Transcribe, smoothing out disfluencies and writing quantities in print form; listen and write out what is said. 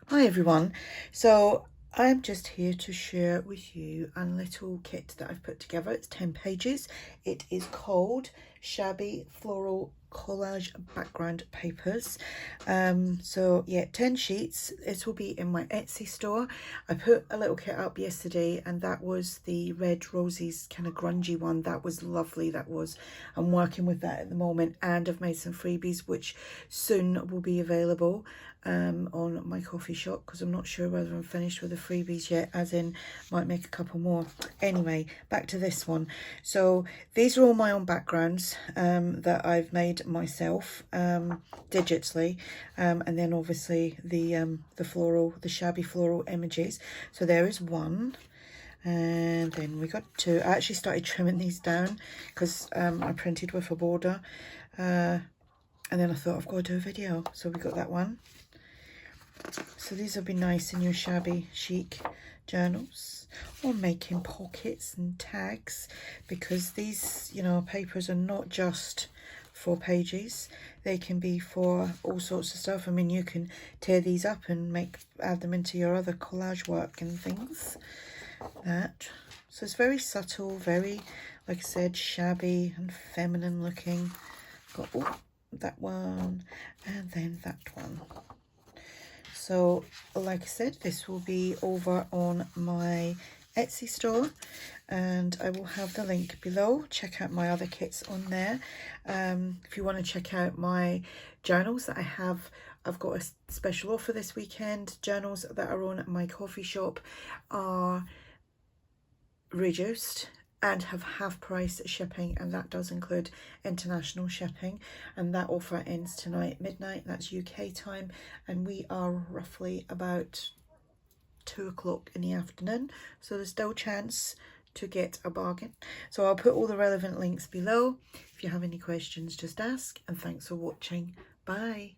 Hi everyone, so I'm just here to share with you a little kit that I've put together. It's 10 pages. It is called Shabby Floral Collage Background Papers. So yeah, 10 sheets. It will be in my Etsy store. I put a little kit up yesterday and that was the Red Roses kind of grungy one. That was lovely, that was. I'm working with that at the moment, and I've made some freebies which soon will be available on my coffee shop, because I'm not sure whether I'm finished with the freebies yet, as in might make a couple more. Anyway, back to this one. So these are all my own backgrounds that I've made myself digitally, and then obviously the shabby floral images. So there is one. And then we got two. I actually started trimming these down because I printed with a border, and then I thought I've got to do a video, so we got that one. So these will be nice in your shabby chic journals, or making pockets and tags, because these, you know, papers are not just for pages, they can be for all sorts of stuff. I mean, you can tear these up and add them into your other collage work and things. So it's very subtle, very, like I said, shabby and feminine looking. Got that one, and then that one. So like I said, this will be over on my Etsy store, and I will have the link below. Check out my other kits on there. If you want to check out my journals that I have, I've got a special offer this weekend. Journals that are on my coffee shop are reduced and have half price shipping, and that does include international shipping, and that offer ends tonight midnight. That's UK time, and we are roughly about 2 o'clock in the afternoon, so there's still a chance to get a bargain. So I'll put all the relevant links below. If you have any questions, just ask, and thanks for watching. Bye.